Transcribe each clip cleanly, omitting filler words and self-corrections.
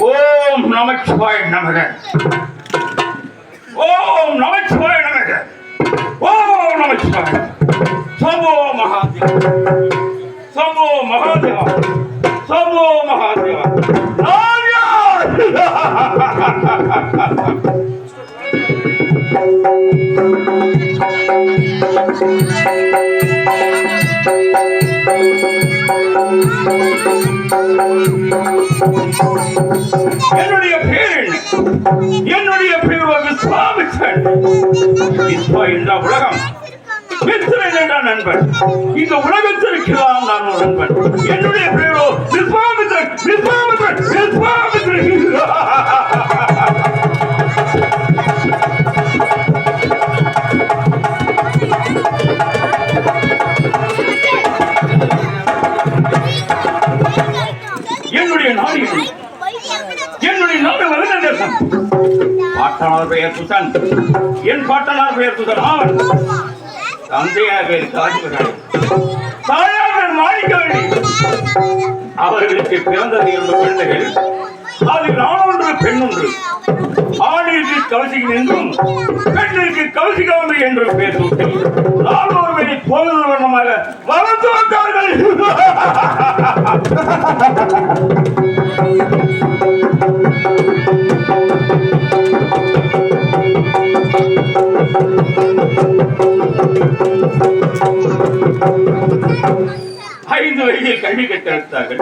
ஓம் நமச்சிவாய நமக. ஓம் நமச்சிவாய நமக. ஓம் நமச்சிவாய. சம்போ மகாதேவ, சம்போ மகாதேவ, சம்போ மகாதேவ. என்னுடைய பேர் என்னுடைய பேர் விஸ்வாமித்திரன். இந்த உலகம் மித்திரன் என்ற நண்பன். இந்த உலகத்திற்கெல்லாம் நான் ஒரு நண்பன். என்னுடைய பேரோ விஸ்வாமித்திரன். விஸ்வாமித்திரன் விஸ்வாமித்திரன். என்னுடைய நாடு வளர்ந்த தேசம். பாட்டனார் பெயர் சுசன். என் பாட்டனார் பெயர் சுசன். அவன் தந்தையார் பேர் காஜிபராய், தாயார் பேர் மாணிக்கவேணி. அவர்களுக்கு பிறந்தது 2 குழந்தைகள். அதில் ஆணொன்று பெண்ணொன்று. ஆணிற்கு கவசிகன் என்றும் பெண்ணிற்கு கவசிகாமை என்றும் பேர் சூட்டி 4 பேரை போகிறது வண்ணமாக வளர்த்து வந்தார்கள். ஐந்து வயதில் கல்வி கற்றெடுத்தார்கள்.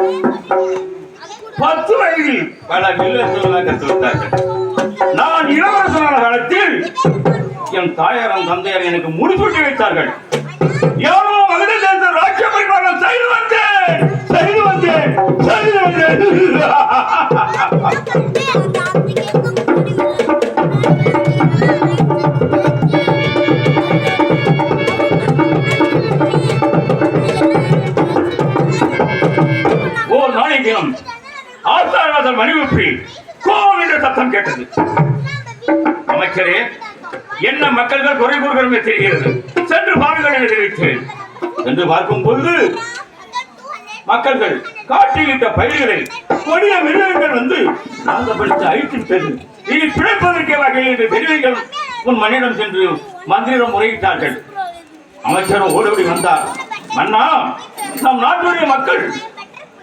10 வயதில் பல வில்லத்தொழிலாக கற்றுவிட்டார்கள். நான் இளவரசனான காலத்தில் என் தாயாரும் தந்தையார் எனக்கு முடிசூட்டி வைத்தார்கள். யாரோ மகத தேச ராஜ்ய பரிமாணம் செய்து வந்தேன். ஓர் நாளை தினம் ஆசாரவாசல் மணிவுப்பில் கோம் என்ற சத்தம் கேட்டது. அமைச்சரே, என்ன மக்கள்கள் குறை கூறுகிறமே தெரிகிறது, சென்று பாருங்கள் என்று தெரிவித்தேன். சென்று பார்க்கும் பொழுது மக்கள்கள் காட்டிலிட்ட பயிர்களை கொடிய மிருகங்கள் வந்து நாங்கப்படுத்த அழித்துவிட்டது. இனி பிழைப்பதற்கே வகையில் என்று தெரிவிங்கள் உன் மன்னிடம் சென்று மந்திரிடம் முறையிட்டார்கள். அமைச்சரும் ஓடோடி வந்தார். மன்னா, நம் நாட்டுடைய மக்கள்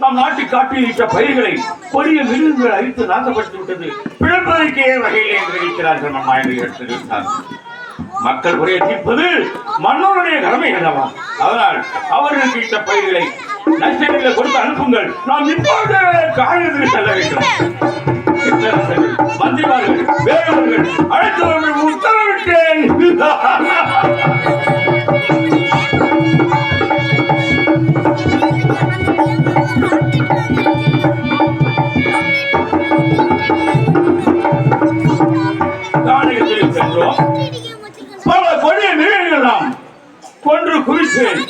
நம் நாட்டு காட்டில் இட்ட பயிர்களை கொடிய மிருகங்கள் அழித்து நாசப்படுத்தி விட்டது. பிழைப்பதற்கே வகையில் என்று இருக்கிறார்கள் மன்னா என்று எடுத்துவிட்டார். மக்கள் குறையை தீர்ப்பது மன்னனுடைய கடமை அல்லவா? அதனால் அவர்களுக்கு இட்ட பயிர்களை நஷ்டங்களை கொடுத்து அனுப்புங்கள். நாம் இப்போது காரியத்தில் செல்ல வேண்டும். மந்திரிமார்கள் வேறவர்கள் அழைத்தவர்கள் உத்தரவிட்டேன். காணியத்தில் சென்றோம். பல கொடிய மிருகங்கள் நாம் கொன்று குவித்தேன்.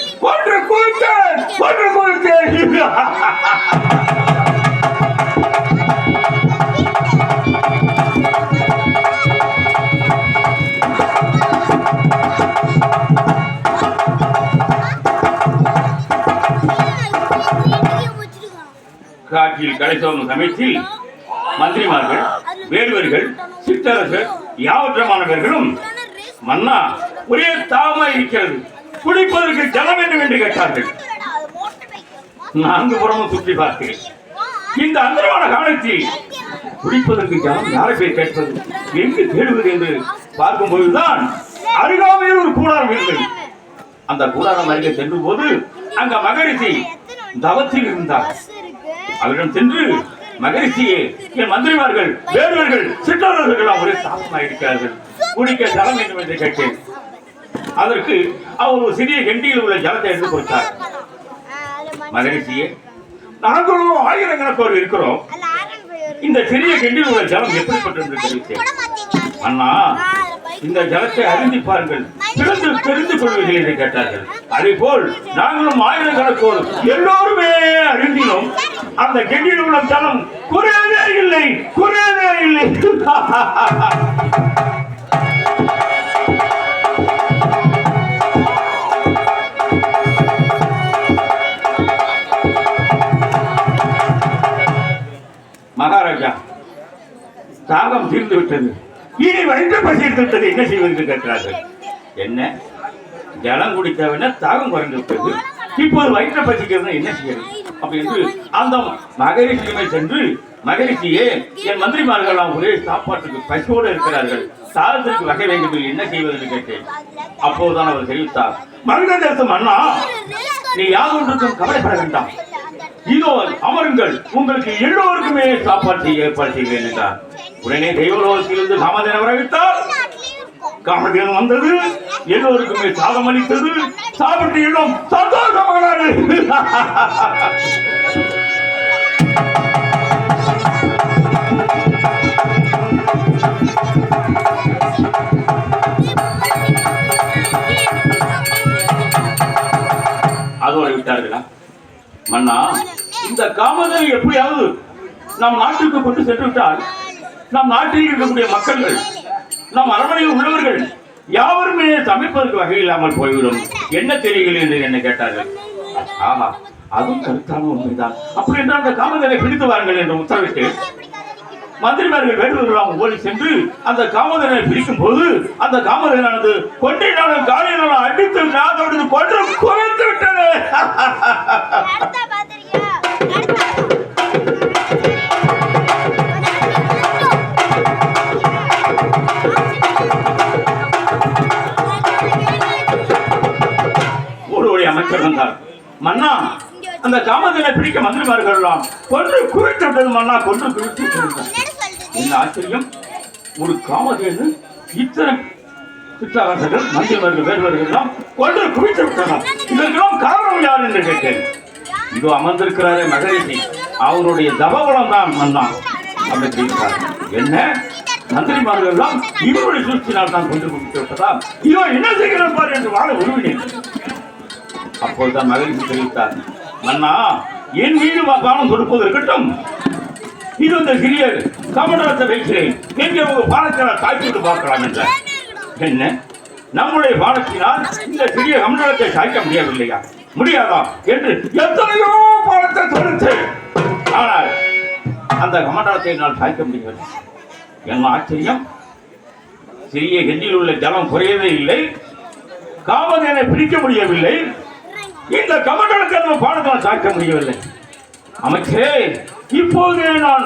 காட்சியில் கடைசோம் சமயத்தில் மந்திரிமார்கள், வேடுவர்கள், சிற்றரசர் யாவற்றமானவர்களும் மன்னா ஒரே தாகமாக இருக்கிறது, குடிப்பதற்கு ஜலம் வேண்டும் என்று கேட்டார்கள். 4 புறமும் சுற்றி பார்த்தேன். இந்த அந்தரமான காலத்தில் குடிப்பதற்கு ஜலம் யாரை போய் கேட்பது, எங்கு தேடுவது என்று பார்க்கும் பொழுதுதான் அருகாமையில் ஒரு கூடாரம் இருந்தது. அந்த கூடாரம் அருகே சென்ற போது அங்க மகரிஷி தவத்தில் இருந்தார். அவரிடம் சென்று, மகரிஷியே, என் மந்திரிமார்கள், வேடுவர்கள், சிற்றரசர்கள் ஒரே தாகமாக இருக்கிறார்கள், குடிக்க ஜலம் வேண்டும் என்று கேட்டேன். அதற்கு அவர் ஒரு சிறிய கெண்டியில் உள்ள ஜலத்தை எடுத்து கொடுத்தார். மகரிஷியே, நாங்களும் ஆயிரக்கணக்கோர் இருக்கிறோம், இந்த சிறிய கெண்டியில் உள்ள ஜலம் எப்படிப்பட்டது என்று தெரிவித்தேன். அண்ணா, இந்த ஜலத்தை அறிந்து பாருங்கள், பிறந்து தெரிந்து கொள்வீர்கள் என்று கேட்டார்கள். அதே போல் நாங்களும் ஆயிரக்கணக்கோடு எல்லோருமே அறிந்தினோம். அந்த கெண்டியில் உள்ள ஜலம் குறையவே இல்லை, குறையவே இல்லை. மகாராஜா, தாகம் தீர்ந்து விட்டது, இனி வயிற்று பசித்து விட்டது, என்ன செய்வது என்று கேட்கிறார்கள். என்ன, ஜலம் குடித்தவன தாகம் குறைந்து விட்டது, இப்போது வயிற்று பசிக்கிறது, என்ன செய்யறது அப்படி என்று அந்த மகரிஷியுமே சென்று, மகரிஷியே, என் மந்திரிமார்கள் ஒரே சாப்பாட்டுக்கு பசியோடு இருக்கிறார்கள், சாதத்திற்கு வகை வேண்டும், என்ன செய்வது என்று கேட்டேன். அப்போதுதான் அவர் தெரிவித்தார், மனித தேசம் அண்ணா, நீ யாதொன்றுக்கும் கவலைப்பட வேண்டாம், இதோ அமருங்கள், உங்களுக்கு எல்லோருக்குமே சாப்பாடு ஏற்பாடு செய்கிறேன் என்றார். உடனே தெய்வலோகத்திலிருந்து காமதேனு வரவிட்டார். காமதேனு வந்தது, எல்லோருக்குமே சாதம் அளித்தது, சாப்பிட்டு எல்லாம் சந்தோஷமானார்கள். அதோடு விட்டார்களா? மன்னா, இந்த காமதேனு எப்படியாவது நம் நாட்டுக்கு கொண்டு சென்று விட்டால், நம் நாட்டில் இருக்கக்கூடிய மக்கள்கள், நம் அரண்மனையில் உள்ளவர்கள் யாவருமே சமைப்பதற்கு வகை இல்லாமல் போய்விடும், என்ன தெரியுங்கள் என்று என்னை கேட்டார்கள். ஆமா, அதுவும் கருத்தான உண்மைதான். அப்படி என்றால் அந்த காமதேனை பிடித்து வாருங்கள் என்று உத்தரவிட்டு மந்திரிமார்கள் வேண்டுவதெல்லாம் ஓடி சென்று அந்த காமதேனை பிடிக்கும் போது, அந்த காமதேனானது கொன்றையினாலும் காலியினாலும் அடித்து நாதோடு கொன்று குறைத்து விட்டது. அமைச்சர் வந்தார். மன்னா, அந்த காமதேனை பிடிக்க மந்திரிமார்கள் எல்லாம் கொன்று குவித்து விட்டது மன்னா, கொன்று குவித்து விட்டார். என்ன ஆச்சரியம், ஒரு காமதேனு இத்தனை சித்தாரசர்கள் மந்திரிமார்கள் வேறுவர்கள் எல்லாம் கொன்று குவித்து விட்டனர், இதற்கெல்லாம் காரணம் யார் என்று கேட்டேன். இதோ அமர்ந்திருக்கிறாரே மகரிஷி, அவருடைய தபபலம் தான் மன்னா அப்படி தெரிவித்தார். என்ன, மந்திரிமார்கள் எல்லாம் இவருடைய சூழ்ச்சினால் தான் கொன்று குவித்து விட்டதா, இதோ என்ன செய்கிறேன் பாரு என்று வாழ உருவினேன். அப்போதுதான் மகிழ்ச்சி தெரிவித்தார். மன்னா, என் மீது பானம் கொடுப்பது இருக்கட்டும், இது இந்த சிறிய கமண்டலத்தை வைக்கிறேன், எங்கே உங்க பானத்தினால் தாய்த்து பார்க்கலாம் என்றார். என்ன, நம்முடைய பானத்தினால் இந்த சிறிய கமண்டலத்தை சாய்க்க முடியவில்லையா, முடியாதா என்று எத்தனையோ பானத்தை தொடுத்து, ஆனால் அந்த கமண்டலத்தை என்னால் சாய்க்க முடியவில்லை. என்ன ஆச்சரியம், சிறிய கெண்டியில் உள்ள ஜலம் குறையவே இல்லை, காமதேனை பிடிக்க முடியவில்லை, இந்த கமண்டலத்தை பாடத்தால் சாய்க்க முடியவில்லை. அமைச்சரே, இப்போதே நான்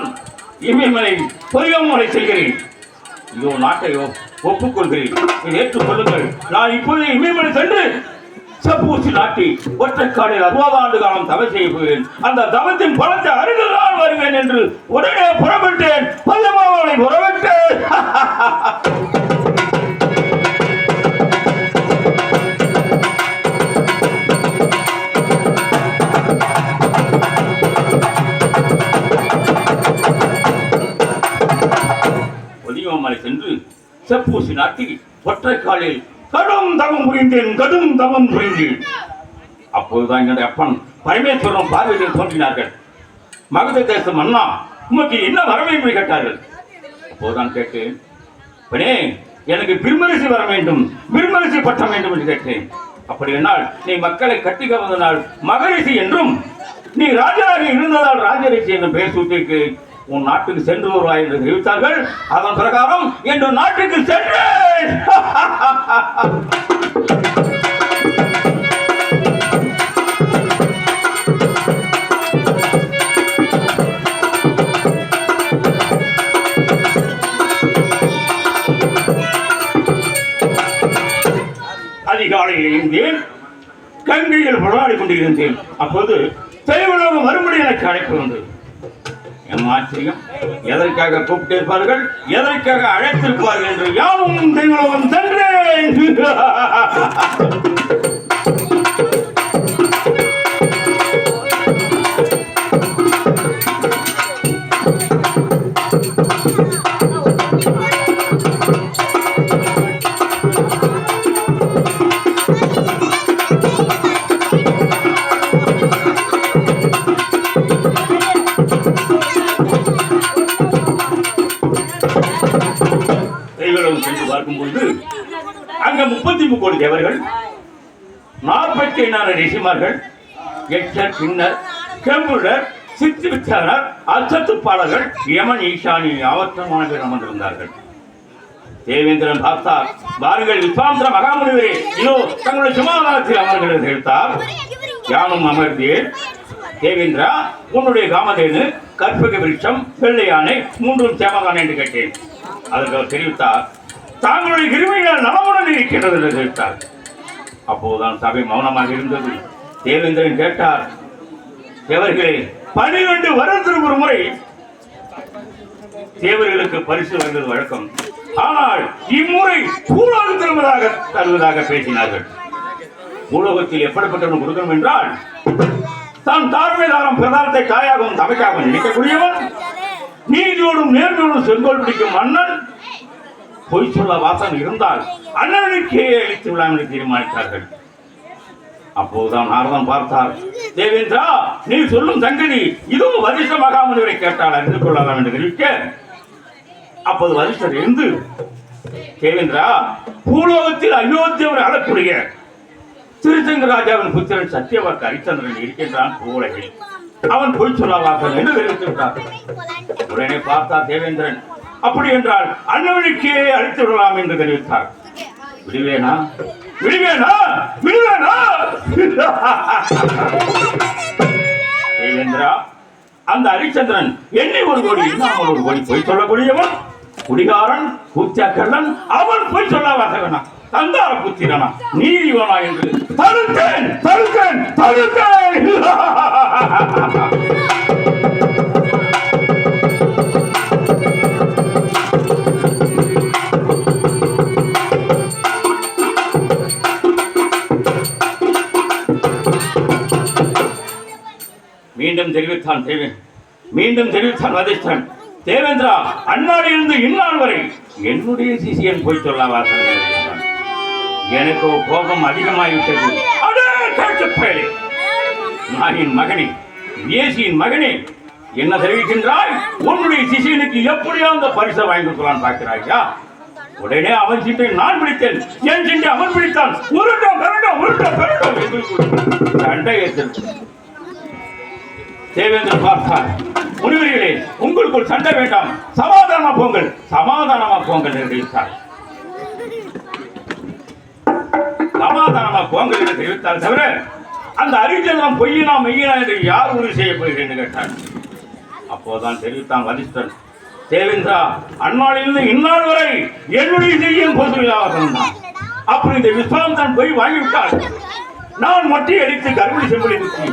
இமயமலை பொய்யமலை செய்கிறேன், இதோ நாட்டையோ ஒப்புக்கொள்கிறேன், இதை ஏற்றுக்கொள்ளுங்கள். நான் இப்போது இமயமலை சென்று செப்பூசி நாட்டி ஒற்றைக்காலில் 60 ஆண்டு காலம் தவம் செய்ய போகிறேன், அந்த தவத்தின் பலத்தை அறிந்துதான் வருவேன் என்று உடனே புறப்பட்டேன். பொய்யமாவளை புறப்பட்டேன். சென்று செப்பூசி நாட்டி ஒற்றைக்காலில் கடும் தவம் புரிந்தேன், கடும் தவம் புரிந்தேன். அப்போதுதான் என்னுடைய அப்பன் பரமேஸ்வரன் பார்வையில் தோன்றினார்கள். மகத தேசம் அண்ணா, உமக்கு என்ன வரவை என்று கேட்டார்கள். அப்போதுதான் கேட்டேன், பெண்ணே, எனக்கு பின்மரிசி வர வேண்டும், பின்மரிசி பட்டம் வேண்டும் என்று கேட்டேன். அப்படி என்னால் நீ மக்களை கட்டி கவர்ந்தனால் மகரிஷி என்றும், நீ ராஜாவாக இருந்ததால் ராஜரிஷி என்று பெயர் சூட்டிக்கு உன் நாட்டுக்கு சென்று வருவாய் என்று தெரிவித்தார்கள். அதன் பிரகாரம் என்று நாட்டுக்கு சென்றேன். அதிகாலையில் இருந்தேன், கங்கையில் விளையாடி கொண்டிருந்தேன். அப்போது தெய்வலோகம் மறுபடி எனக்கு அழைப்பு வந்தது. ஆச்சரியம், எதற்காக கூப்பிட்டிருப்பார்கள், எதற்காக அழைத்திருப்பார்கள் என்று யாவும் தெய்வலோகம் சென்றேன். சென்று பார்க்கும்போது அங்க 33 கோடி தேவர்கள், 44 ரிஷிமார்கள், எச்சர், கிண்ணர், கெம்புடர், சித்தி விச்சாரர், அச்சத்துப்பாளர்கள், யமன், ஈசானி அவற்றமான பேர் அமர்ந்திருந்தார்கள். தேவேந்திரன் பார்த்தார், பாருங்கள் விஸ்வாமித்திர மகாமுனிவரே, இதோ தங்களுடைய சிம்மாசனத்தில் அமர்கிறது எடுத்தார். யானும் அமர்ந்தேன். தேவேந்திரா, உன்னுடைய காமதேனு, கற்பக விருட்சம், வெள்ளை யானை மூன்றும் சேமதானே என்று கேட்டேன். அதற்கு அவர் தெரிவித்தார், தாங்களுடைய கிருமையால் நலமுடன் இருக்கின்றது என்று தெரிவித்தார். அப்போதுதான் சபை மௌனமாக இருந்தது. தேவேந்திரன் கேட்டார், தேவர்களே, 12 வருடத்திற்கு ஒரு முறை தேவர்களுக்கு பரிசு வழங்குவது வழக்கம். ஆனால் இம்முறை பூலோகம் தருவதாக பேசினார்கள். பூலோகத்தில் எப்படிப்பட்டவன் கொடுக்கணும் என்றால், தான் தார்மேதாரம் பிரதானத்தை தாயாகவும் தமைக்காகவும் நினைக்கக்கூடியவன், நீதியோடும் நேர்மையோடும் செங்கோல் பிடிக்கும் மன்னன், பொய் சொல்ல வாசம் இருந்தால் அண்ணனுக்கே அளித்து விழாம் என்று தீர்மானித்தார்கள். அப்போதுதான் நாரதன் பார்த்தார், தேவேந்திரா, நீ சொல்லும் சங்கதி இதோ வரிஷ்ட மகாமுனிவரை கேட்டால் அறிந்து கொள்ளலாம் என்று தெரிவிக்க, அப்போது வரிஷ்டர் இருந்து, தேவேந்திரா, பூலோகத்தில் அயோத்தியவர் அழக்கூடிய திருச்செங்க ராஜாவின் புத்திரன் சத்தியவாக்கு ஹரிச்சந்திரன் இருக்கின்றான் பூவுலகில். அவன் பொய் சொல்லாவாசன் என்று தெரிவித்து விட்டார். உடனே பார்த்தார் தேவேந்திரன், அப்படி என்றால் அண்ணனுக்கே அழித்து விடலாம் என்று தெரிவித்தார். விடுவேனா விடுவேனா விடுவேனா? தேவேந்திரா, அந்த ஹரிச்சந்திரன் என்னை 1 கோடி இல்லாமல் 1 கோடி பொய் சொல்லக்கூடியவன், குடிகாரன், கூத்தியாக்கல்லன், அவன் பொய் சொல்ல வாசகனா, தந்தார புத்திரனா, நீதிவனா என்று தடுத்தேன் தடுத்தேன் தடுத்தேன். மீண்டும் தெரிவித்தான் வதிஷ்டன், தேவேந்திரா, அந்நாளிலிருந்து இந்நாள் வரை என்னுடைய சிசியன் போய் சொல்லாவா? எனக்கு கோபம் அதிகமாகிவிட்டது. நாயின் மகனே, ஏசியின் மகனே, என்ன தெரிவிக்கின்றாய்? உன்னுடைய சிசியனுக்கு எப்படியாவது பரிசை வாங்கி கொடுக்கலான்னு பார்க்கிறாயா? உடனே அவன் சீட்டை நான் பிடித்தேன், என் சீட்டை அவன் பிடித்தான். உருட்டம் பெருட்டம் உருட்டம் பெருட்டம் சண்டை ஏற்று தேவேந்திரன் பார்த்தார், முனிவர்களே, உங்களுக்குள் சண்டை வேண்டாம், சமாதானமா போங்கள், சமாதானமா போங்கள் என்று தெரிவித்தார். சமாதானமா போங்கள் என்று தெரிவித்தார். தவிர அந்த அறிஞர் பொய்யினா மெய்யினா என்று யார் உறுதி செய்ய போகிறேன் என்று கேட்டார். அப்போதான் தெரிவித்தான் வதிஷ்டன், தேவேந்திரா, அந்நாளிலிருந்து இந்நாள் வரை என்னுடைய செய்யும் பொதுவாக அப்படி இந்த விஸ்வாமித்திரன் போய் வாங்கிவிட்டார். நான் மொட்டை அடித்து கருவடி செம்படி குத்தி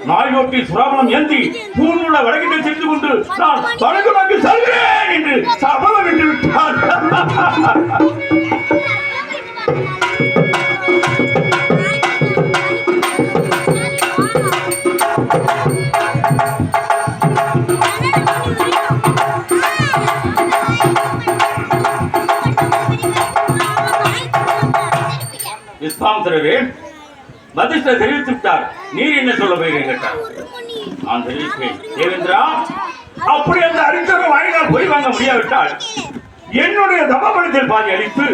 நாயோட்டி சுராபணம் ஏந்தி பூர்ண வடகிட்ட சென்று கொண்டு நான் வடக்கு செல்கிறேன் என்று சபதம் என்று விட்டார். விஸ்வாமித்திரரே, வதிஷ்டர் தெரிவித்து விட்டார், நீர் என்ன சொல்ல போகிறீர்கள் கேட்டார். நான் தெரிவித்தேன், தேவேந்திரா, அப்படி அந்த அறிஞர்கள் வாங்கினால் போய் வாங்க முடியாவிட்டால் என்னுடைய தபபலத்தில் பாதி அளித்து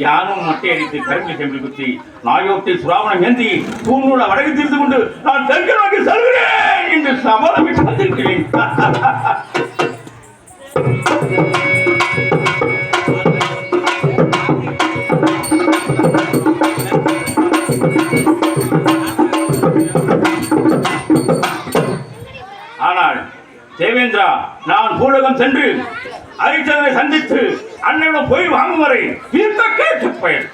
யானும் மட்டை அடித்து கரும்பு செம்பி குத்தி நாயோட்டி சுராவணம் ஏந்தி பூநூல வடக்கு தீர்த்து கொண்டு நான் தெற்கு நோக்கி செல்கிறேன் என்று சபதம் தந்திருக்கிறேன். ஆனால் தேவேந்திரா, நான் பூலோகம் சென்று ஹரிச்சந்திரனை சந்தித்து அண்ணனும் போய் வாங்கும் வரை இந்த கேட்டு பயன்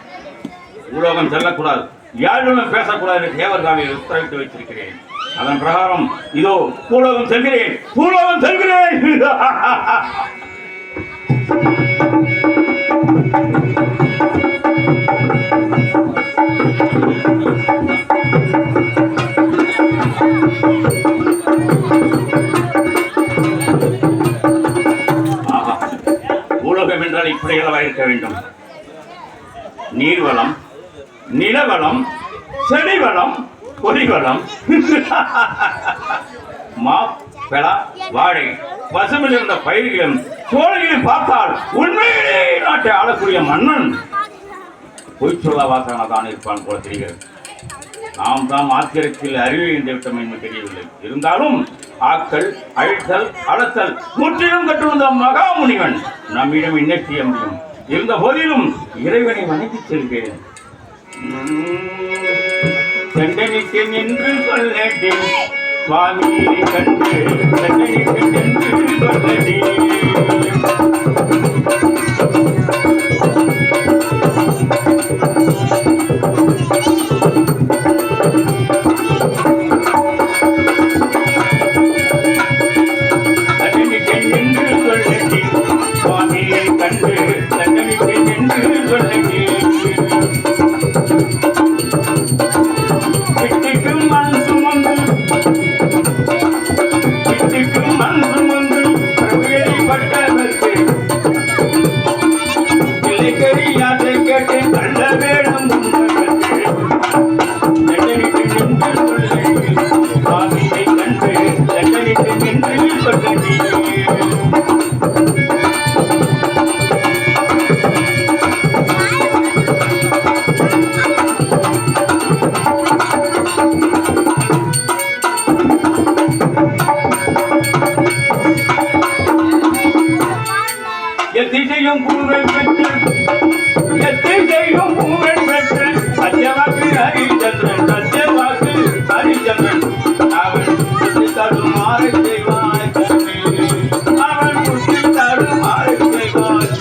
பூலோகம் செல்லக்கூடாது, யாருடன் பேசக்கூடாது தேவர்காவை உத்தரவிட்டு வைத்திருக்கிறேன். அதன் பிரகாரம் இதோ பூலோகம் செல்கிறேன், பூலோகம் செல்கிறேன். இப்படியெல்லாம் இருக்க வேண்டும். நீர்வளம், நில நிலவளம், செடிவளம், கொடிவளம், மா, பெலா, வாழை, பசுமில் இருந்த பயிர்களும் சோழர்களை பார்த்தால் உண்மையிலே நாட்டை ஆளக்கூடிய மன்னன் பொய் சொல்ல வாசகனாதான் இருப்பான் போல தெரிகிறது. நாம் தான் ஆத்திரத்தில் அறிவு என்று விட்டம் என்று தெரியவில்லை. இருந்தாலும் ஆக்கல், அழித்தல், அளத்தல் முற்றிலும் கற்றுவந்த மகாமுனிவன் நம்மிடம் என்ன செய்ய முடியும்? இருந்த போதிலும் இறைவனை வணங்கி செல்கிறேன். தண்டனித்தேன் என்று சொல்லடி சுவாமியை கண்டு, தண்டனித்தேன் என்று சொல்லடி. எத்திசையும் பூவன் பெற்று, எத்திசையும் பூவன் பெற்று, சத்தியவாக்கு ஹரிச்சந்திரன், சத்தியவாக்கு ஹரிச்சந்திரன், அவன் புத்தி தருமாறு செய்வாய், அவன் புத்தி தருமாறு செய்வாய்.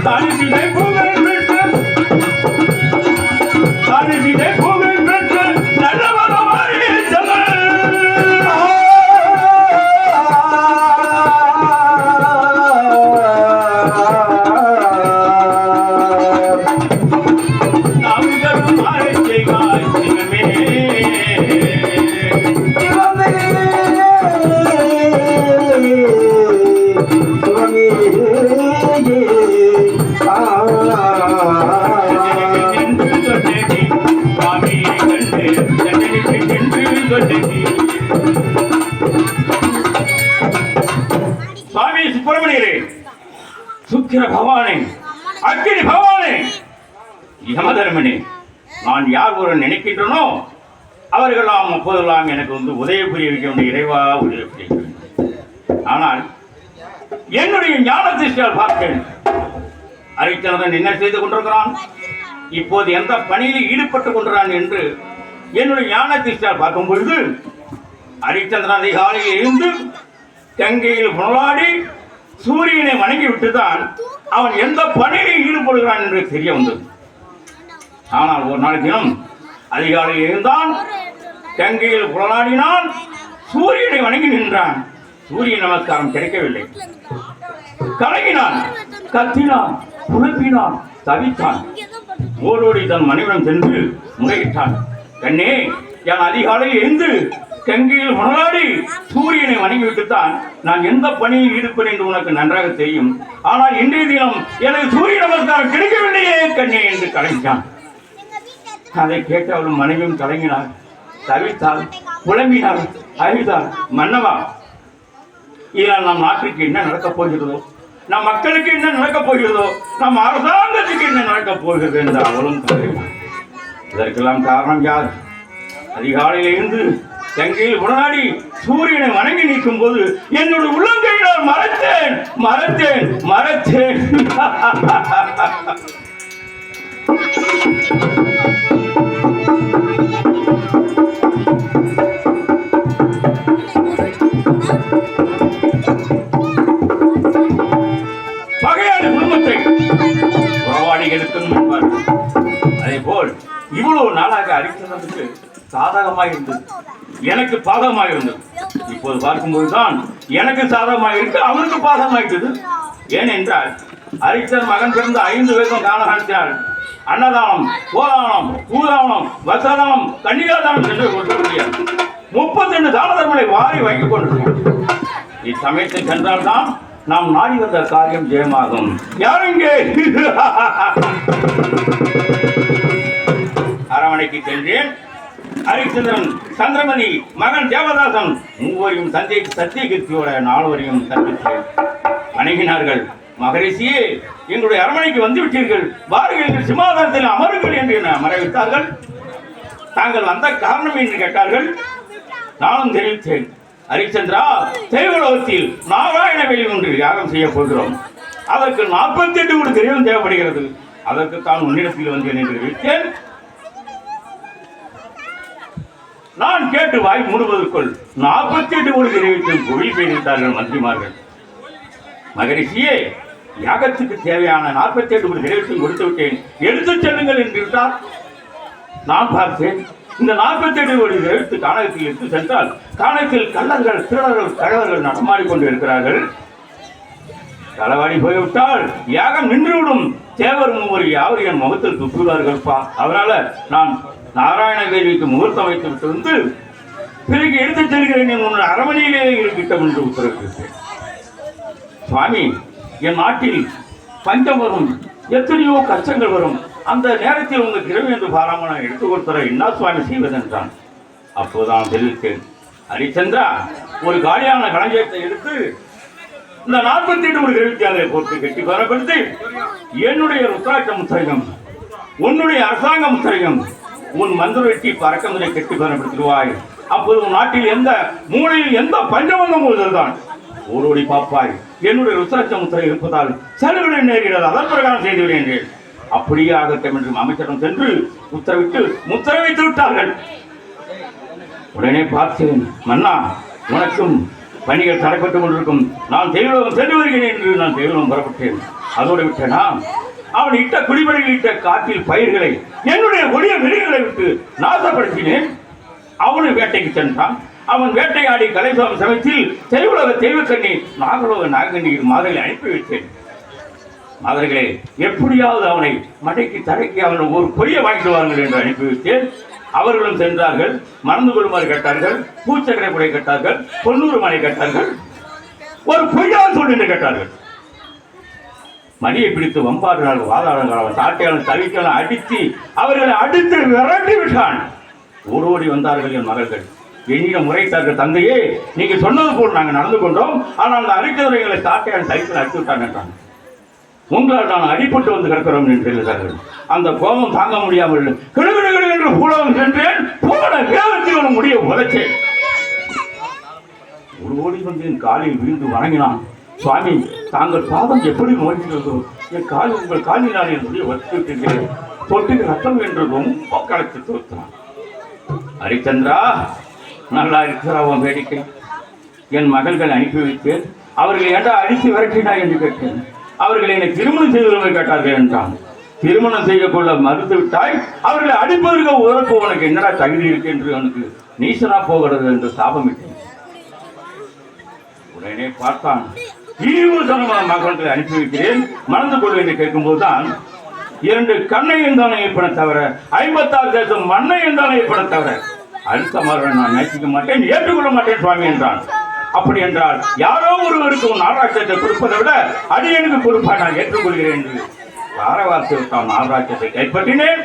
தானிதினை பூவன் பெற்று, தானிதினை பூவன் சுவாமி சுப்பிரமணியரே, சுக்கிர பகவானே, அக்கினி பகவானே, யமதர்மனே, நான் யார் ஒரு நினைக்கின்றனோ அவர்களெல்லாம் அப்போதெல்லாம் எனக்கு உதவி புரிய வைக்க வேண்டிய இறைவா உதவி புரிய வேண்டும். ஆனால் என்னுடைய ஞான திருஷ்டியால் பார்த்தேன், ஹரிச்சந்திரன் என்ன செய்து கொண்டிருக்கிறான், இப்போது எந்த பணியில் ஈடுபட்டுக் கொண்டிருக்கிறான் என்று என்னுடைய ஞான திருஷ்டியால் பார்க்கும் பொழுது ஹரிச்சந்திரன் அதிகாலையில் இருந்து கங்கையில் புனலாடி சூரியனை வணங்கி விட்டுதான் அவன் எந்த பணியில் ஈடுபடுகிறான் என்று தெரிய வந்தது. ஆனால் ஒரு நாள் தினம் அதிகாலையில் இருந்தான், கங்கையில் புனலாடினான், சூரியனை வணங்கி நின்றான். சூரிய நமஸ்காரம் கிடைக்கவில்லை. கலங்கினான், கத்தினான், புலப்பினான், தவித்தான். ஓடோடி தன் மனைவிடம் சென்று முறையிட்டான். கண்ணே, என் அதிகாலையில் இருந்து கங்கையில் மணலாடி சூரியனை வணங்கிவிட்டுத்தான் நான் எந்த பணியில் ஈடுபேன் என்று உனக்கு நன்றாக தெரியும். ஆனால் இன்றைய தினம் எனக்கு சூரிய நமஸ்காரம் கிடைக்கவில்லையே கண்ணே என்று கலங்கினான். அதை கேட்டு அவளும் மனைவியும் கலங்கினார், தவித்தாள், புலம்பினார், அழுதாள். மன்னவா, இதனால் நம் நாட்டுக்கு என்ன நடக்கப் போகிறதோ, நம் மக்களுக்கு என்ன நடக்கப் போகிறதோ, நம் அரசாங்கத்துக்கு என்ன நடக்கப் போகிறது என்று அவளும் கலங்கினார். இதற்கெல்லாம் காரணம் யார்? அதிகாலையில் இருந்து கங்கையில் உடனாடி சூரியனை வணங்கி நிற்கும் போது என்னுடைய உள்ளங்கையினால் மறைத்தேன் மறைத்தேன் மறைத்தேன். பகையான குடும்பத்தை உறவாடிகளுக்கும் என்பார்கள். அதே போல் இவ்வளவு நாளாக ஹரிச்சந்திரனுக்கு சாதகமாக இருந்தது, எனக்கு பாதகமாக இருந்தது. இப்போது பார்க்கும்போதுதான் எனக்கு சாதகமாக இருக்கு, அவனுக்கு பாதகமாயிட்டது. ஏனென்றால் ஹரிச்சந்திரன் மகன் பிறந்த 5 வயதும் காலகாலத்தினால் அன்னதானம், கோதானம், பூதானம், வஸ்திரதானம், கன்னிகாதானம் என்று கொடுக்க முடியாது. 32 தான தர்மங்களை வாரி வாங்கிக் கொண்டிருக்கிறான். இச்சமயத்தில் சென்றால்தான் நாம் நாடி வந்த காரியம் ஜெயமாகும். யாருங்கே? அரவணைக்கு சென்றேன். ஹரிச்சந்திரன், சந்திரமணி, மகன் தேவதாசன் மூவரையும் சத்தியகீர்த்தியோட நால்வரையும் சந்தித்தேன். அணுகினார்கள். மகரிஷியே, எங்களுடைய அரண்மனைக்கு வந்து விட்டீர்கள், வாருங்கள், எங்கள் சிம்மாசனத்தில் அமருங்கள் என்று என்னை அமர வைத்தார்கள். தாங்கள் வந்த காரணம் என்று கேட்டார்கள். நானும் தெரிவித்தேன். ஹரிச்சந்திரா, தேவலோகத்தில் நாராயண வேலி ஒன்று யாகம் செய்ய போகிறோம். அதற்கு 48 கோடி திரவியம் தேவைப்படுகிறது. அதற்கு தான் உன்னிடத்தில் வந்தேன் என்று தெரிவித்தேன். நான் கேட்டு வாய் மூடுவதற்குள் 48 கோடி திரவியத்தில் கோவில் பெய்திருந்தார்கள் மந்திரிமார்கள். மகரிஷியே, யாகத்துக்கு தேவையான 48 கோடி திரவியத்தையும் கொடுத்து விட்டேன், எடுத்துச் செல்லுங்கள் என்றிருந்தார். நான் பார்த்தேன். இந்த 48 கோடி திரவியத்து காணகத்தில் எடுத்து சென்றால் காணகத்தில் கள்ளர்கள், திருடர்கள், கழவர்கள் நடமாடிக்கொண்டு இருக்கிறார்கள். களவாடி போய்விட்டால் யாகம் நின்றுவிடும். தேவர் மூவர் யாவர் என் முகத்தில் துப்புகிறார்கள்ப்பா. அதனால நான் நாராயண வேலிக்கு முகூர்த்தம் வைத்து விட்டு வந்து பிறகு எடுத்துச் செல்கிறேன். என் அரண்மனையிலேயே இருக்கிட்டோம் என்று உத்தரவிட்டேன். சுவாமி, என் நாட்டில் பஞ்சம் வரும், எத்தனையோ கஷ்டங்கள் வரும். அந்த நேரத்தில் உங்கள் திறமை என்று பாராமல் நான் எடுத்துக் கொடுத்தர என்ன சுவாமி செய்வதென்றான். அப்போதான் தெரிவித்தேன். ஹரிச்சந்திரா, ஒரு காலியான களஞ்சியத்தை எடுத்து இந்த 48 கோடி திரவியத்தை போட்டு கட்டி பரப்படுத்தி என்னுடைய ருத்ராட்ச முத்திரையும் உன்னுடைய அரசாங்க முத்திரையும் உன் மந்திர வெட்டி பறக்கமுறை கட்டி பரப்படுத்திடுவாய். அப்போது உன் நாட்டில் எந்த மூலையில் எந்த பஞ்சமங்கம் போதுதான் ஓடோடி பாப்பாய். என்னுடைய ருத்ராட்ச முத்திரை இருப்பதால் செலவிட நேரிடாது, அதன் பிரகாரம் செய்துவிடுவேன் என்றேன். அப்படியே ஆகட்டும் என்று அமைச்சரிடம் சென்று முத்திரை வைத்து விட்டார்கள். உடனே பார்த்தேன். மன்னா, உனக்கும் பணிகள் தடைப்பட்டுக் கொண்டிருக்கும். நான் தேவலோகம் சென்று வருகிறேன் என்று நான் தேவலோகம் புறப்பட்டேன். அதோடு விட்டேனா, அவன் இட்ட குடிமணிகள் இட்ட காட்டில் பயிர்களை என்னுடைய ஒளிய விலைகளை விட்டு நாசப்படுத்தினேன். அவனும் வேட்டைக்கு சென்றான். அவன் வேட்டையாடி கலைசாமி சமயத்தில் தெய்வலோக தெய்வக்கண்ணி, நாகலோக நாகக்கண்ணியில் மாதர்களை அனுப்பி வைத்தேன். மாதர்களே, எப்படியாவது அவனை மடைக்கு தடைக்கு அவன் ஒரு பொய்யை வாங்கிட்டு வாருங்கள் என்று அனுப்பி வைத்தேன். அவர்களும் சென்றார்கள். மறந்து கொள்ளுமாறு கேட்டார்கள், பூச்சக்கரை புடை கேட்டார்கள், பொன்னூறு மனை கேட்டார்கள், ஒரு பொய்யால் சொல்லி கேட்டார்கள். மணியை பிடித்து வம்பாடுகிறார்கள், வாதாடுகிறார்கள். அவன் சாட்டையாளன் தவிக்காலும் அடித்து அவர்களை அடித்து விரட்டி விட்டான். ஓடோடி வந்தார்கள் என் மகள்கள். என்னிடம் முறைத்தார்கள், தந்தையே, நீங்க சொன்னது போல் நாங்கள் நடந்து கொண்டோம். ஆனால் அந்த அறிக்கைகளை சாட்டையாளன் தவிக்கல அடித்து விட்டான் என்றான். உங்களால் நான் அடிப்பட்டு வந்து கிடக்கிறோம் என்று எழுதார்கள். அந்த கோபம் தாங்க முடியாமல் கிடுகிடுகிடு என்று பூலகம் சென்றேன். போன வேகத்தில் முடிய உதைச்சேன். ஒரு ஓடி வந்து என் காலில் விழுந்து வணங்கினான். சுவாமி, தாங்கள் பாதம் எப்படி நோய்கிறதோ, என் காலில் உங்கள் காலினால் என் முடிய வச்சு விட்டீர்கள், தொட்டுக்கு ரத்தம் என்று ரொம்ப கலைத்து தோற்றான். ஹரிச்சந்திரா, நல்லா இருக்கிறான் வேடிக்கை. என் மகள்கள் அனுப்பி வைத்தேன். அவர்கள் ஏண்டா அடித்து விரட்டினா என்று கேட்டேன். அவர்களை என்னை திருமணம் செய்வதை கேட்டார்கள் என்றான். திருமணம் செய்ய கொள்ள மறுத்து விட்டாய், அவர்களை அடிப்பதற்கு உறப்பு உனக்கு என்னடா தகுதி இருக்கு என்று அவனுக்கு நீசனா போகிறது என்று சாபமிட்டேன். உடனே பார்த்தான். மகன்களை அனுப்பி வைக்கிறேன், மறந்து கொள்வேன் என்று கேட்கும்போதுதான் 2 கண்ணையும் தானே ஏற்பட தவிர 56 தேசம் மண்ணையும் தானே ஏற்பட தவிர அடுத்த மாதிரி நான் நேசிக்க மாட்டேன், ஏற்றுக்கொள்ள மாட்டேன் சுவாமி என்றான். அப்படி என்றால் யாரோ ஒருவருக்கு நாராட்சத்தை கொடுப்பதை விட அடியனுக்கு கொடுப்பான், நான் ஏற்றுக்கொள்கிறேன் என்று ஆரவாசி விட்டான். நாராட்சத்தை கைப்பற்றினேன்.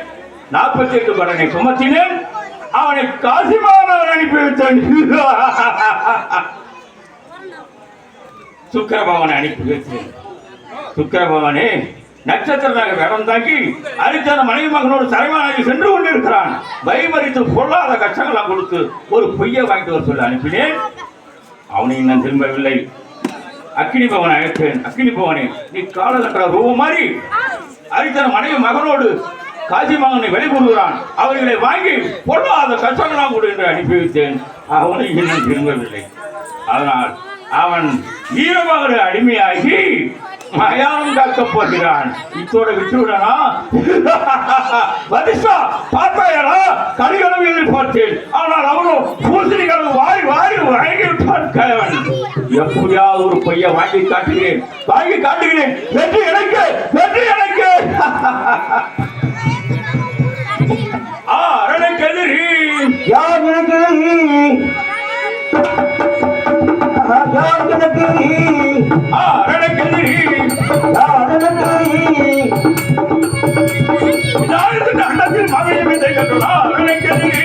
48 கடனை சுமத்தினேன். அவனை காசிமானவர் அனுப்பி வைத்தேன். சுக்கிரபவனை அனுப்பி வைத்தேன். சுக்கிரபவனே நட்சத்திரனாக வேடம் தாக்கி அரிச்சன மனைவி மகனோடு சரைமானாகி சென்று கொண்டிருக்கிறான். பயமறித்து பொல்லாத கஷ்டங்களாக கொடுத்து ஒரு பொய்யை வாங்கிட்டு வர சொல்லி அனுப்பினேன். அவனையும் நான் திரும்பவில்லை. அக்கினி பவனை அழைத்தேன். அக்கினி பவனே, நீ காலகட்ட ரூபம் மாறி அரிச்சன மனைவி மகனோடு காசி மகனை வெளிகொள்கிறான், அவர்களை வாங்கி பொல்லாத கஷ்டங்களாக கொடு என்று அனுப்பி வைத்தேன். அவனை இன்னும் திரும்பவில்லை. அதனால் அவன் வீரமகனை அடிமையாகி மயானம் காக்கப் போகிறான். இத்தோட விட்டுவிடனா? வதிஷா பார்த்தாயடா, கடிகளவு எதிர்பார்த்தேன். ஆனால் அவனும் பூசணிகள் வாரி வாரி வாங்கி விட்டான். எப்படியாவது ஒரு பொய்யை வாங்கி காட்டுகிறேன், வாங்கி காட்டுகிறேன். வெற்றி எனக்கு, வெற்றி எனக்கு. எனக்கு எதிரி யார்? எனக்கு யார் எனக்கு அரணக்கெதிரி யார் எனக்கு அண்டத்தில் மகளிர் தைக்கட்டுள்ளா அரணக்கெதிரி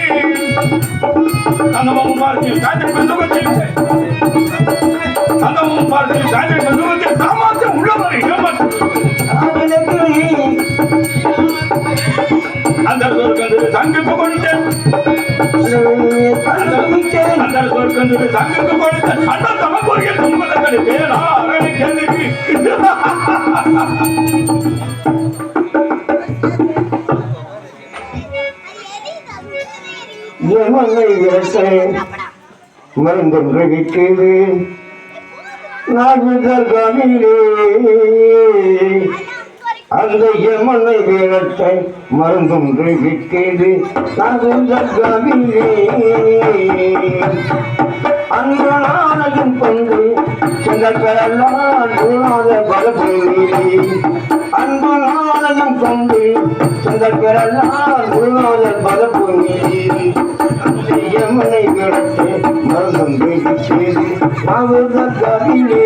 தங்கமும் பார்த்து காய்ச்சல் பந்துகத்தில் தங்கமும் பார்த்து காய்ச்சல் பந்துகத்தில் சாமாத்தியம் உள்ளவரை அந்த சொர்க்கத்தில் தங்கிப்பு கொடுத்து அந்த சொர்க்கத்தில் தங்கிப்பு கொடுத்து அந்த தமக்குரிய துன்பத்தை பேரா அரணக்கெதிரி யமனை விரட்டை மருந்தொன்று விற்கிறது நாகுதர்காவிலே அந்த யமனை விரட்டை மருந்தொன்று விற்கிறது நாகுதர்காவிலே அன்று நாளையும் கொண்டு செங்கற்கெல்லாம் குருநாத பலபுரியிலே அன்பு நாளையும் கொண்டு செங்கற்கெல்லாம் குருநாத பலபுரியிலே யமனை விரட்டு மருந்தொன்று விற்கிறது நாகுதர்காவிலே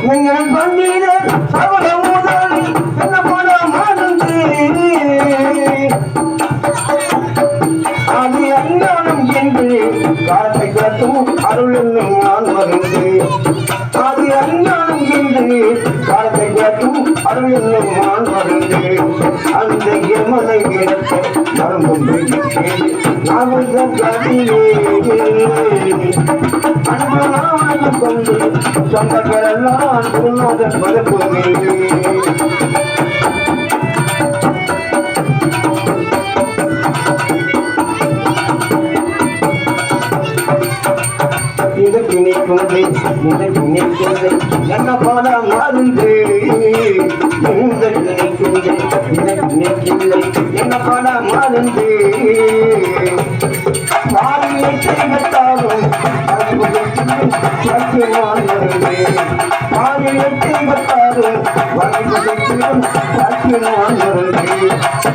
நீங்கள் பண்டித சவள முதலி என்ன போல மருந்து அது அஞ்ஞானம் என்று காலத்தை கட்டும் அருள் என்னும் நான் மருந்து அது அஞ்ஞானம் என்று காலத்தை கட்டும் அருள் என்னும் நான் மருந்து அந்த யமனை விரட்ட மருந்தொன்று நாகுதர்காவிலே அன்பு நாளையும் கொண்டு சொந்தக்கரெல்லாம் குருநாதன் பலப்புமே இதற்கு நிற்கின்றை என்ன பாட மருந்து இதற்கு நிற்கின்றை என்ன பாட மருந்து பாரியை செய்வத்தாலும் சத்தியமான் மருந்து பாரியை செய்வத்தாலும் சத்தியமான் மருந்து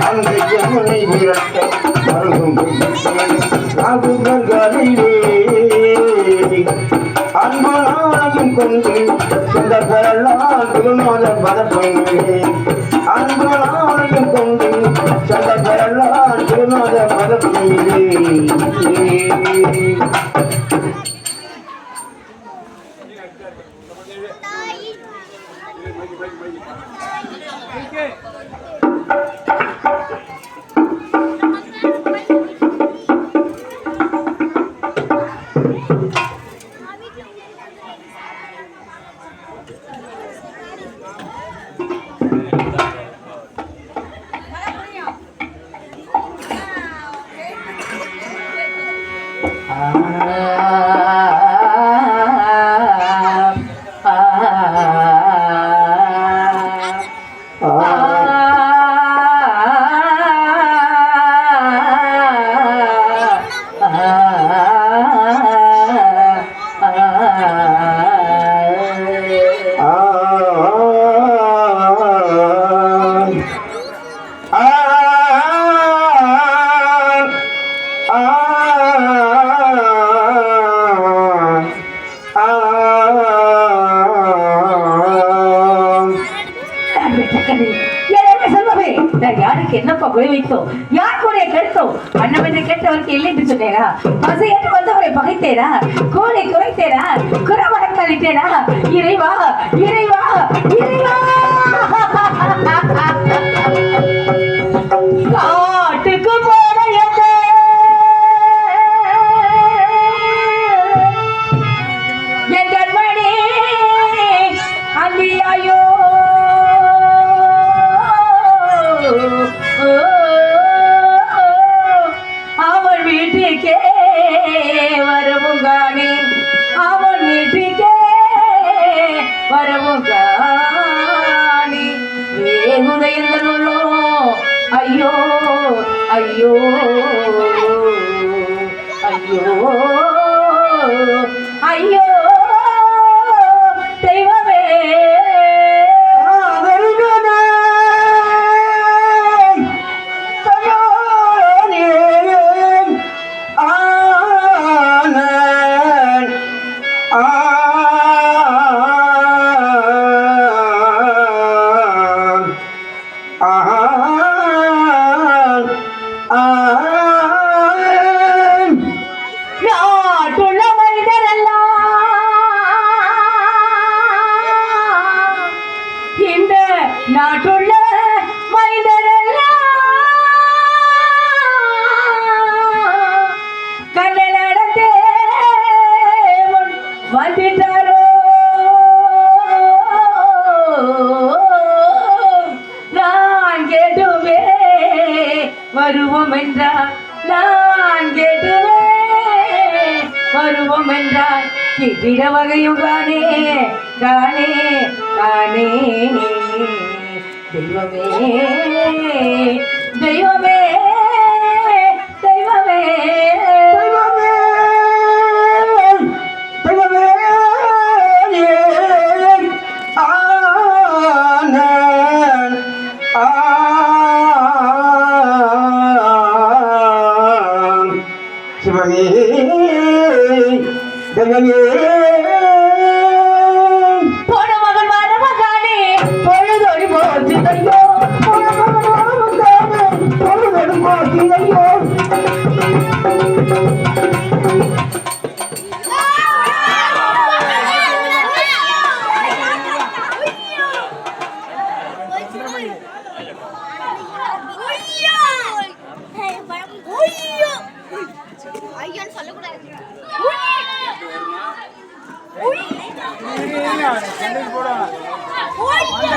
அந்த யமனை விரட்ட மருந்தும் நாகுதர்காவிலே அன்பு நாளையும் கொண்டு சொந்தக்கரெல்லாம் குருநாத பலப்பங்கே அன்பு நாளையும் கொண்டு சொந்தக்கரெல்லாம் குருநாத பலப்பங்கே யாருக்கு என்னப்பா குறை வைத்தோம் யார் கூட கெடுத்தோம் அண்ணம் என்று கேட்டவருக்கு இல்லை என்று சொன்னேனா பசையேற்று வந்தவரை பகைத்தேனா கோலை குறைத்தேனா குறவரத்தளித்தேனா இறைவா இறைவா இறைவா காட்டுக்கு போன என் கண்மணி அன்பியாயோ அவன் வீட்டுக்கே வரவும் காணி அவன் வீட்டுக்கே வரவும் காணி வேகுதையங்களுள்ளோ ஐயோ ஐயோ ஐயோ ஐயோ தெய்வமே காதல் வருவோம் என்றால் நான் கேட்டுவேன், வருவோம் என்றால் கிட்டிட வகையும் காணே காணே காணே. தெய்வமே தெய்வமே தெய்வமே தெய்வமே சிவமே தெய்வமே போன மகன் மருமகானே பொழுதொடி போச்சுதையோ, பொழுதொடி போச்சுதையோ.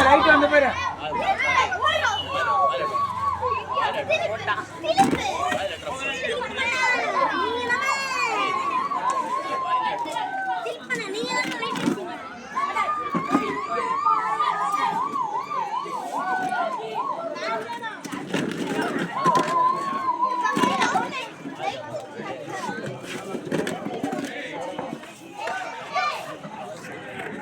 ரைட் வந்து பாரு.